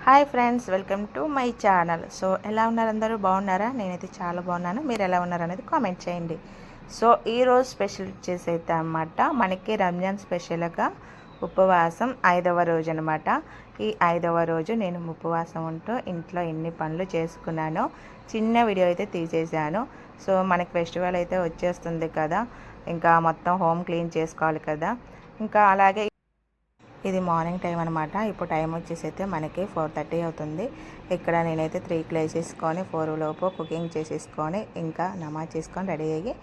Hi friends, welcome to my channel. So ఎలా ఉన్నారు? అందరూ బాగున్నారా? నేనైతే చాలా బాగున్నాను. మీరు ఎలా ఉన్నారు అనేది కామెంట్ చేయండి. సో ఈరోజు స్పెషల్ వచ్చేసి అయితే అన్నమాట, మనకి రంజాన్ స్పెషల్గా ఉపవాసం 5వ రోజు అనమాట. ఈ 5వ రోజు నేను ఉపవాసం ఉంటూ ఇంట్లో ఎన్ని పనులు చేసుకున్నానో చిన్న వీడియో అయితే తీసేసాను. సో మనకి ఫెస్టివల్ అయితే వచ్చేస్తుంది కదా, ఇంకా మొత్తం హోమ్ క్లీన్ చేసుకోవాలి కదా. ఇంకా అలాగే ఇది మార్నింగ్ టైం అనమాట. ఇప్పుడు టైం వచ్చేసి అయితే మనకి 4:30 అవుతుంది. ఇక్కడ నేనైతే 3కి లేచేసుకొని 4 లోపు కుకింగ్ చేసేసుకొని ఇంకా నమాజ్ చేసుకొని రెడీ అయ్యి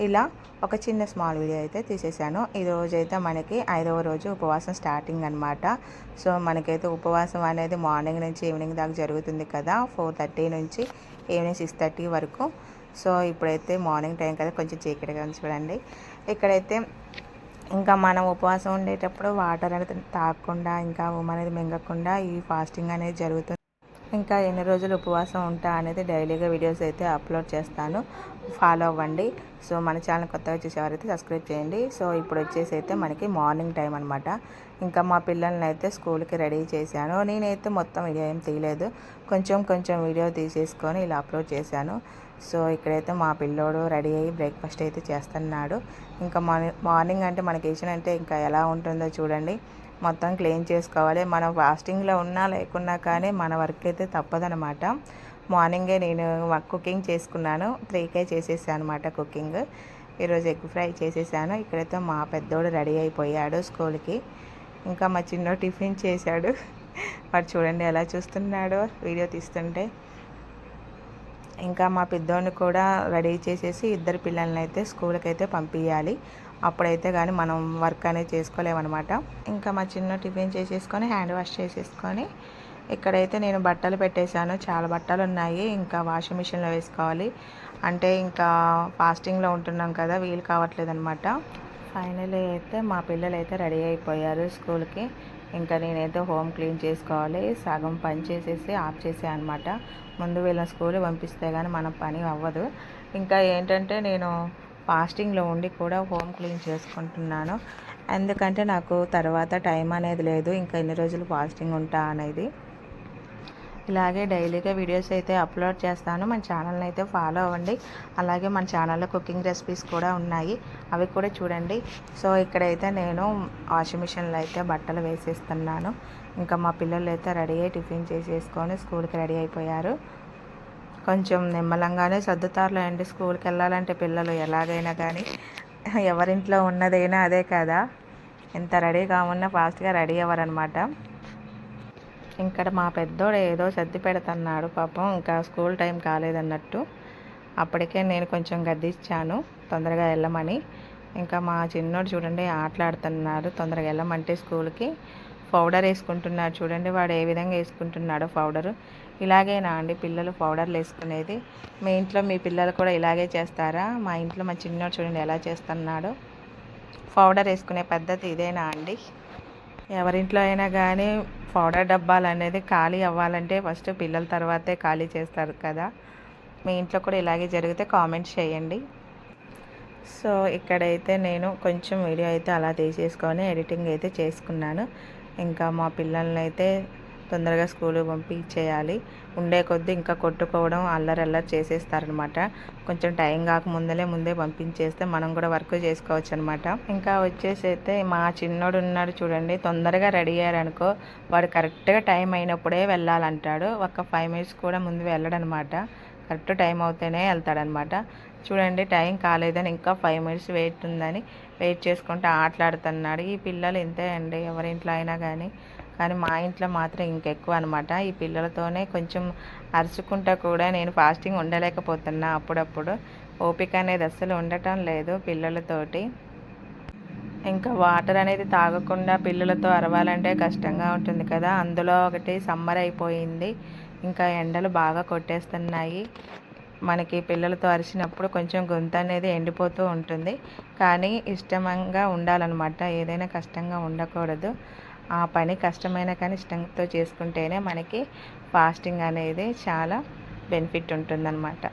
ఇలా ఒక చిన్న స్మాల్ వీడియో అయితే తీసేసాను. ఈ రోజు అయితే మనకి 5వ రోజు ఉపవాసం స్టార్టింగ్ అనమాట. సో మనకైతే ఉపవాసం అనేది మార్నింగ్ నుంచి ఈవినింగ్ దాకా జరుగుతుంది కదా, 4:30 నుంచి ఈవినింగ్ 6:30 వరకు. సో ఇప్పుడైతే మార్నింగ్ టైం కదా, కొంచెం చీకటిగా ఉంది చూడండి. ఇక్కడైతే ఇంకా మనం ఉపవాసం ఉండేటప్పుడు వాటర్ అనేది తాగకుండా ఇంకా ఉమ్మ అనేది మింగకుండా ఈ ఫాస్టింగ్ అనేది జరుగుతుంది. ఇంకా ఎన్ని రోజులు ఉపవాసం ఉంటా అనేది డైలీగా వీడియోస్ అయితే అప్లోడ్ చేస్తాను, ఫాలో అవ్వండి. సో మన ఛానల్ కొత్తగా చూసేవారైతే సబ్స్క్రైబ్ చేయండి. సో ఇప్పుడు వచ్చేసి అయితే మనకి మార్నింగ్ టైం అనమాట. ఇంకా మా పిల్లల్ని అయితే స్కూల్కి రెడీ చేశాను. నేనైతే మొత్తం వీడియో ఏం తీయలేదు, కొంచెం కొంచెం వీడియో తీసేసుకొని ఇలా అప్లోడ్ చేశాను. సో ఇక్కడైతే మా పిల్లోడు రెడీ అయ్యి బ్రేక్ఫాస్ట్ అయితే చేస్తున్నాడు. ఇంకా మార్నింగ్ అంటే మన కిచెన్ అంటే ఇంకా ఎలా ఉంటుందో చూడండి, మొత్తం క్లీన్ చేసుకోవాలి. మనం ఫాస్టింగ్లో ఉన్నా లేకున్నా కానీ మన వర్క్ అయితే తప్పదనమాట. మార్నింగే నేను కుకింగ్ చేసుకున్నాను, 3కే చేసేసాను అనమాట కుకింగ్. ఈరోజు ఎగ్ ఫ్రై చేసేసాను. ఇక్కడైతే మా పెద్దోడు రెడీ అయిపోయాడు స్కూల్కి. ఇంకా మా చిన్నోడు టిఫిన్ చేశాడు. వాడు చూడండి ఎలా చూస్తున్నాడో వీడియో తీస్తుంటే. ఇంకా మా పెద్దోడిని కూడా రెడీ చేసేసి ఇద్దరు పిల్లల్ని అయితే స్కూల్కి అయితే పంపించాలి. అప్పుడైతే కానీ మనం వర్క్ అనేది చేసుకోలేమన్నమాట. ఇంకా మా చిన్న టిఫిన్ చేసేసుకొని హ్యాండ్ వాష్ చేసేసుకొని ఇక్కడైతే నేను బట్టలు పెట్టేశాను. చాలా బట్టలు ఉన్నాయి, ఇంకా వాషింగ్ మిషన్లో వేసుకోవాలి. అంటే ఇంకా ఫాస్టింగ్లో ఉంటున్నాం కదా, వీలు కావట్లేదు అనమాట. ఫైనల్లీ అయితే మా పిల్లలు అయితే రెడీ అయిపోయారు స్కూల్కి. ఇంకా నేనైతే హోమ్ క్లీన్ చేసుకోవాలి. సగం పని చేసేసి ఆఫ్ చేసే అనమాట. ముందు వీళ్ళని స్కూల్ పంపిస్తే కానీ మన పని అవ్వదు. ఇంకా ఏంటంటే నేను ఫాస్టింగ్లో ఉండి కూడా హోమ్ క్లీన్ చేసుకుంటున్నాను. ఎందుకంటే నాకు తర్వాత టైం అనేది లేదు, ఇంకా ఎన్ని రోజులు ఫాస్టింగ్ ఉంటా అనేది. ఇలాగే డైలీగా వీడియోస్ అయితే అప్లోడ్ చేస్తాను. మన ఛానల్ని అయితే ఫాలో అవ్వండి. అలాగే మన ఛానల్లో కుకింగ్ రెసిపీస్ కూడా ఉన్నాయి, అవి కూడా చూడండి. సో ఇక్కడైతే నేను వాషింగ్ మిషన్లో అయితే బట్టలు వేసేస్తున్నాను. ఇంకా మా పిల్లలు అయితే రెడీ అయ్యి టిఫిన్ చేసేసుకొని స్కూల్కి రెడీ అయిపోయారు. కొంచెం నిమ్మలంగానే సర్దుతారులేండి, స్కూల్కి వెళ్ళాలంటే పిల్లలు ఎలాగైనా కానీ. ఎవరింట్లో ఉన్నదైనా అదే కదా, ఎంత రెడీగా ఉన్నా ఫాస్ట్గా రెడీ అవ్వరనమాట. ఇక్కడ మా పెద్దోడు ఏదో సర్ది పెడుతున్నాడు పాపం, ఇంకా స్కూల్ టైం కాలేదన్నట్టు. అప్పటికే నేను కొంచెం గద్దిచ్చాను తొందరగా వెళ్ళమని. ఇంకా మా చిన్నోడు చూడండి ఆటలాడుతున్నాడు, తొందరగా వెళ్ళమంటే స్కూల్కి. పౌడర్ వేసుకుంటున్నాడు చూడండి, వాడు ఏ విధంగా వేసుకుంటున్నాడో పౌడరు. ఇలాగేనా అండి పిల్లలు పౌడర్లు వేసుకునేది? మీ ఇంట్లో మీ పిల్లలు కూడా ఇలాగే చేస్తారా? మా ఇంట్లో మా చిన్నోడు చూడండి ఎలా చేస్తున్నాడో. పౌడర్ వేసుకునే పద్ధతి ఇదేనా అండి? ఎవరింట్లో అయినా కానీ పౌడర్ డబ్బాలు అనేది ఖాళీ అవ్వాలంటే ఫస్ట్ పిల్లల తర్వాతే ఖాళీ చేస్తారు కదా. మీ ఇంట్లో కూడా ఇలాగే జరిగితే కామెంట్స్ చేయండి. సో ఇక్కడైతే నేను కొంచెం వీడియో అయితే అలా తీసేసుకొని ఎడిటింగ్ అయితే చేసుకున్నాను. ఇంకా మా పిల్లల్ని అయితే తొందరగా స్కూల్ పంపించేయాలి. ఉండే కొద్దీ ఇంకా కొట్టుకోవడం అల్లరి చేసేస్తారనమాట. కొంచెం టైం ముందే పంపించేస్తే మనం కూడా వర్క్ చేసుకోవచ్చు అనమాట. ఇంకా వచ్చేసి అయితే మా చిన్నోడు ఉన్నాడు చూడండి, తొందరగా రెడీ అయ్యారనుకో వాడు కరెక్ట్గా టైం అయినప్పుడే వెళ్ళాలంటాడు. ఒక 5 మినిట్స్ కూడా ముందు వెళ్ళడనమాట, కరెక్ట్ టైం అవుతేనే వెళ్తాడనమాట. చూడండి టైం కాలేదని ఇంకా 5 మినిట్స్ వెయిట్ ఉందని వెయిట్ చేసుకుంటూ ఆటలాడుతున్నాడు. ఈ పిల్లలు ఇంతే అండి, ఎవరింట్లో అయినా కానీ మా ఇంట్లో మాత్రం ఇంకెక్కువ అనమాట. ఈ పిల్లలతోనే కొంచెం అరుచుకుంటా కూడా నేను ఫాస్టింగ్ ఉండలేకపోతున్నా. అప్పుడప్పుడు ఓపిక అనేది అస్సలు ఉండటం లేదు పిల్లలతోటి. ఇంకా వాటర్ అనేది తాగకుండా పిల్లలతో అరవాలంటే కష్టంగా ఉంటుంది కదా. అందులో ఒకటి సమ్మర్ అయిపోయింది, ఇంకా ఎండలు బాగా కొట్టేస్తున్నాయి. మనకి పిల్లలతో అరిచినప్పుడు కొంచెం గొంతు అనేది ఎండిపోతూ ఉంటుంది. కానీ ఇష్టంగా ఉండాలన్నమాట, ఏదైనా కష్టంగా ఉండకూడదు. ఆ పని కష్టమైన కానీ ఇష్టంతో చేసుకుంటేనే మనకి ఫాస్టింగ్ అనేది చాలా బెనిఫిట్ ఉంటుందన్నమాట.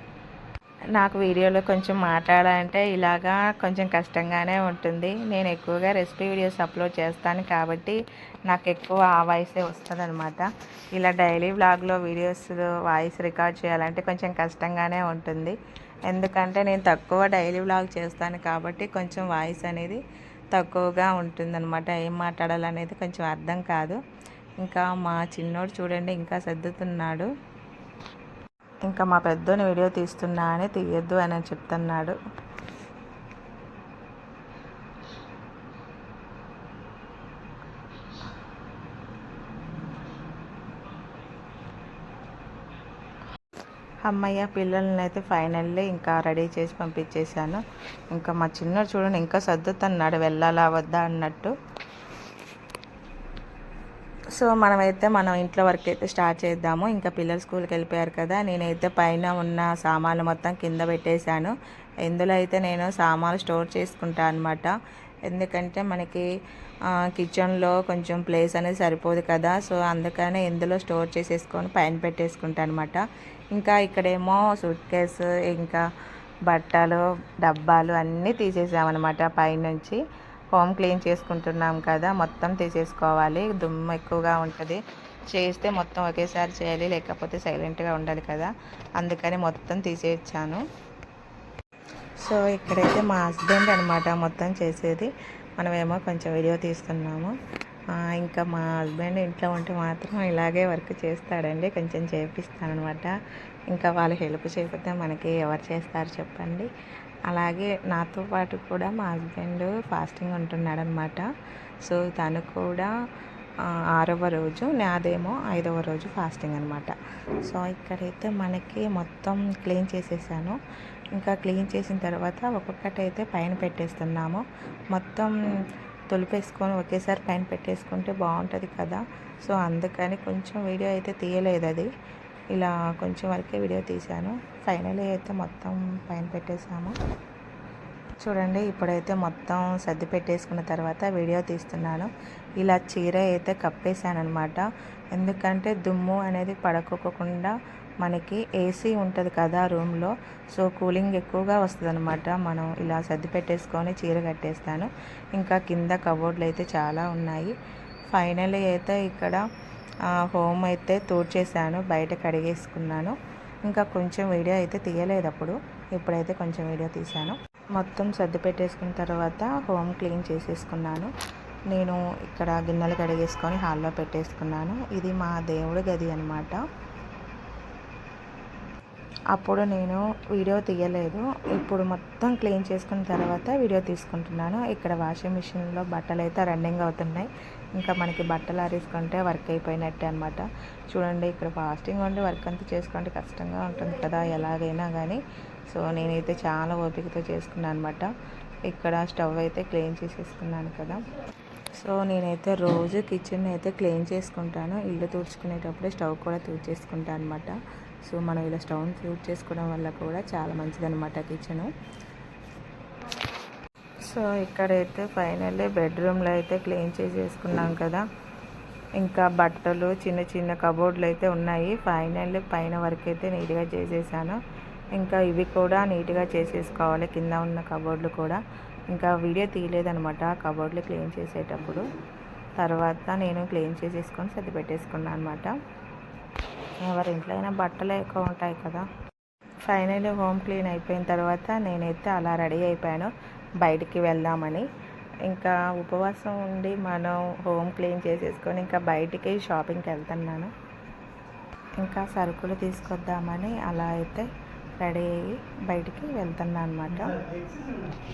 నాకు వీడియోలో కొంచెం మాట్లాడాలంటే ఇలాగా కొంచెం కష్టంగానే ఉంటుంది. నేను ఎక్కువగా రెసిపీ వీడియోస్ అప్లోడ్ చేస్తాను కాబట్టి నాకు ఎక్కువ ఆ వాయిసే వస్తుందన్నమాట. ఇలా డైలీ వ్లాగ్లో వీడియోస్ వాయిస్ రికార్డ్ చేయాలంటే కొంచెం కష్టంగానే ఉంటుంది. ఎందుకంటే నేను తక్కువ డైలీ వ్లాగ్ చేస్తాను కాబట్టి కొంచెం వాయిస్ అనేది తక్కువగా ఉంటుందన్నమాట. ఏం మాట్లాడాలనేది కొంచెం అర్థం కాదు. ఇంకా మా చిన్నోడు చూడండి ఇంకా సర్దుతున్నాడు. ఇంకా మా పెద్దోని వీడియో తీస్తున్నా అని తీయొద్దు అని చెప్తున్నాడు. అమ్మయ్య పిల్లల్ని అయితే ఫైనల్లీ ఇంకా రెడీ చేసి పంపించేశాను. ఇంకా మా చిన్నోడు చూడండి ఇంకా సర్దుతున్నాడు వెళ్ళాలా వద్దా అన్నట్టు. సో మనమైతే మనం ఇంట్లో వర్క్ అయితే స్టార్ట్ చేద్దాము. ఇంకా పిల్లలు స్కూల్కి వెళ్ళిపోయారు కదా, నేనైతే పైన ఉన్న సామాన్లు మొత్తం కింద పెట్టేశాను. ఇందులో అయితే నేను సామాన్లు స్టోర్ చేసుకుంటాను అనమాట. ఎందుకంటే మనకి కిచెన్లో కొంచెం ప్లేస్ అనేది సరిపోదు కదా, సో అందుకనే ఇందులో స్టోర్ చేసేసుకొని పైన పెట్టేసుకుంటాను అనమాట. ఇంకా ఇక్కడేమో సూట్ కేసు ఇంకా బట్టలు డబ్బాలు అన్నీ తీసేసామన్నమాట. పైనుంచి హోమ్ క్లీన్ చేసుకుంటున్నాం కదా, మొత్తం తీసేసుకోవాలి. దుమ్ము ఎక్కువగా ఉంటుంది, చేస్తే మొత్తం ఒకేసారి చేయాలి, లేకపోతే సైలెంట్గా ఉండాలి కదా, అందుకని మొత్తం తీసేయించాను. సో ఇక్కడైతే మా హస్బెండ్ అనమాట మొత్తం చేసేది, మనమేమో కొంచెం వీడియో తీస్తున్నాము. ఇంకా మా హస్బెండ్ ఇంట్లో ఉంటే మాత్రం ఇలాగే వర్క్ చేస్తాడండి, కొంచెం చేపిస్తానమాట. ఇంకా వాళ్ళు హెల్ప్ చేయకపోతే మనకి ఎవరు చేస్తారు చెప్పండి. అలాగే నాతో పాటు కూడా మా హస్బెండ్ ఫాస్టింగ్ ఉంటున్నాడు అనమాట. సో తను కూడా 6వ రోజు, నాదేమో 5వ రోజు ఫాస్టింగ్ అనమాట. సో ఇక్కడైతే మనకి మొత్తం క్లీన్ చేసేసాను. ఇంకా క్లీన్ చేసిన తర్వాత ఒక్కొక్కటైతే పైన పెట్టేస్తున్నాము. మొత్తం తొలిపేసుకొని ఒకేసారి పైన పెట్టేసుకుంటే బాగుంటుంది కదా, సో అందుకని కొంచెం వీడియో అయితే తీయలేదు, అది ఇలా కొంచెం వరకే వీడియో తీశాను. ఫైనలీ అయితే మొత్తం పైన పెట్టేసాము. చూడండి ఇప్పుడైతే మొత్తం సర్ది పెట్టేసుకున్న తర్వాత వీడియో తీస్తున్నాను. ఇలా చీర అయితే కప్పేశాను అనమాట. ఎందుకంటే దుమ్ము అనేది పడుకోకుండా మనకి ఏసీ ఉంటుంది కదా రూమ్లో, సో కూలింగ్ ఎక్కువగా వస్తుంది అనమాట. మనం ఇలా సర్ది పెట్టేసుకొని చీర కట్టేస్తాను. ఇంకా కింద కబోర్డ్లు అయితే చాలా ఉన్నాయి. ఫైనలీ అయితే ఇక్కడ హోమ్ అయితే తూడ్చేసాను, బయట కడిగేసుకున్నాను. ఇంకా కొంచెం వీడియో అయితే తీయలేదు అప్పుడు, ఇప్పుడైతే కొంచెం వీడియో తీశాను. మొత్తం సర్ది పెట్టేసుకున్న తర్వాత హోమ్ క్లీన్ చేసేసుకున్నాను. నేను ఇక్కడ గిన్నెలు కడిగేసుకొని హాల్లో పెట్టేసుకున్నాను. ఇది మా దేవుడి గది అనమాట. అప్పుడు నేను వీడియో తీయలేదు, ఇప్పుడు మొత్తం క్లీన్ చేసుకున్న తర్వాత వీడియో తీసుకుంటున్నాను. ఇక్కడ వాషింగ్ మిషన్లో బట్టలు అయితే రన్నింగ్ అవుతున్నాయి. ఇంకా మనకి బట్టలు ఆరేసుకుంటే వర్క్ అయిపోయినట్టే అనమాట. చూడండి ఇక్కడ ఫాస్టింగ్ ఉండి వర్క్ అంతా చేసుకుంటే కష్టంగా ఉంటుంది కదా ఎలాగైనా కానీ. సో నేనైతే చాలా ఓపికతో చేసుకున్నాను అనమాట. ఇక్కడ స్టవ్ అయితే క్లీన్ చేసేసుకున్నాను కదా. సో నేనైతే రోజు కిచెన్ అయితే క్లీన్ చేసుకుంటాను. ఇల్లు తుడుచుకునేటప్పుడే స్టవ్ కూడా తుడిచేసుకుంటాను అనమాట. సో మనం ఇలా స్టవ్ని యూజ్ చేసుకోవడం వల్ల కూడా చాలా మంచిదన్నమాట కిచెను. సో ఇక్కడైతే ఫైనల్లీ బెడ్రూమ్లో అయితే క్లీన్ చేసేసుకున్నాం కదా. ఇంకా బట్టలు చిన్న చిన్న కబోర్డ్లు అయితే ఉన్నాయి. ఫైనల్లీ పైన వరకు అయితే నీట్గా చేసేసాను. ఇంకా ఇవి కూడా నీట్గా చేసేసుకోవాలి, కింద ఉన్న కబోర్డ్లు కూడా. ఇంకా వీడియో తీయలేదనమాట కబోర్డ్లు క్లీన్ చేసేటప్పుడు. తర్వాత నేను క్లీన్ చేసేసుకొని సర్ది పెట్టేసుకున్నాను అనమాట. ఎవరి ఇంట్లో అయినా బట్టలు ఎక్కువ ఉంటాయి కదా. ఫైనల్లీ హోమ్ క్లీన్ అయిపోయిన తర్వాత నేనైతే అలా రెడీ అయిపోయాను బయటికి వెళ్దామని. ఇంకా ఉపవాసం ఉండి మనం హోమ్ క్లీన్ చేసేసుకొని ఇంకా బయటికి షాపింగ్కి వెళ్తున్నాను. ఇంకా సరుకులు తీసుకొద్దామని అలా అయితే రెడీ అయ్యి బయటికి వెళ్తున్నాను అనమాట.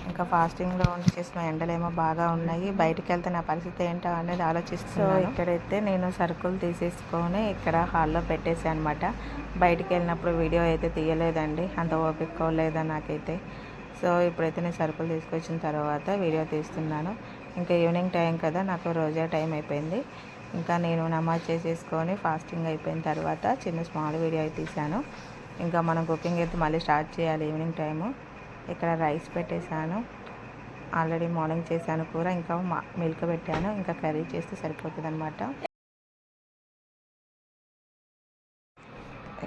ఇంకా ఫాస్టింగ్లో ఉండి చేసిన ఎండలేమో బాగా ఉన్నాయి, బయటికి వెళ్తే నా పరిస్థితి ఏంటో అనేది ఆలోచిస్తున్నాను. ఇక్కడైతే నేను సరుకులు తీసేసుకొని ఇక్కడ హాల్లో పెట్టేసాను అనమాట. బయటికి వెళ్ళినప్పుడు వీడియో అయితే తీయలేదండి, అంత ఓపిక లేదా నాకైతే. సో ఇప్పుడైతే నేను సరుకులు తీసుకొచ్చిన తర్వాత వీడియో తీస్తున్నాను. ఇంకా ఈవినింగ్ టైం కదా, నాకు రోజా టైం అయిపోయింది. ఇంకా నేను నమాజ్ చేసేసుకొని ఫాస్టింగ్ అయిపోయిన తర్వాత చిన్న స్మాల్ వీడియో అయితే తీశాను. ఇంకా మనం కుకింగ్ అయితే మళ్ళీ స్టార్ట్ చేయాలి ఈవినింగ్ టైము. ఇక్కడ రైస్ పెట్టేశాను, ఆల్రెడీ మార్నింగ్ చేశాను కూర, ఇంకా మిల్క్ పెట్టాను, ఇంకా కర్రీ చేస్తే సరిపోతుంది అనమాట.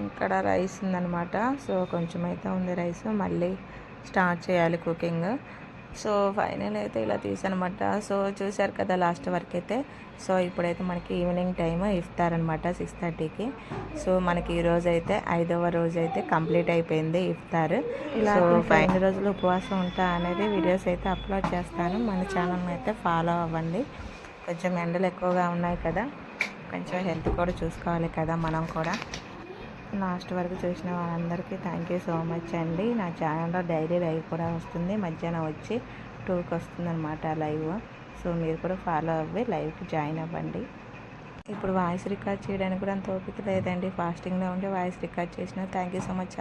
ఇక్కడ రైస్ ఉందన్నమాట. సో కొంచెం అయితే ఉంది రైస్, మళ్ళీ స్టార్ట్ చేయాలి కుకింగ్. సో ఫైనల్ అయితే ఇలా తీసానమాట. సో చూశారు కదా లాస్ట్ వరకు అయితే. సో ఇప్పుడైతే మనకి ఈవినింగ్ టైం ఇఫ్తార్ అనమాట 6:30కి. సో మనకి ఈరోజు అయితే 5వ రోజు అయితే కంప్లీట్ అయిపోయింది ఇఫ్తార్. ఇలా 5 రోజులు ఉపవాసం ఉంటా అనేది వీడియోస్ అయితే అప్లోడ్ చేస్తాను. మన ఛానల్ని అయితే ఫాలో అవ్వండి. కొంచెం ఎండలు ఎక్కువగా ఉన్నాయి కదా, కొంచెం హెల్త్ కూడా చూసుకోవాలి కదా మనం కూడా. లాస్ట్ వరకు చూసిన వాళ్ళందరికీ థ్యాంక్ యూ సో మచ్ అండి. నా ఛానల్లో డైలీ లైవ్ కూడా వస్తుంది, మధ్యాహ్నం వచ్చి 2కి వస్తుంది అనమాట లైవ్. సో మీరు కూడా ఫాలో అవ్వి లైవ్కి జాయిన్ అవ్వండి. ఇప్పుడు వాయిస్ రికార్డ్ చేయడానికి కూడా అంత ఓపిక లేదండి. ఫాస్టింగ్లో ఉండి వాయిస్ రికార్డ్ చేసిన. Thank you so much.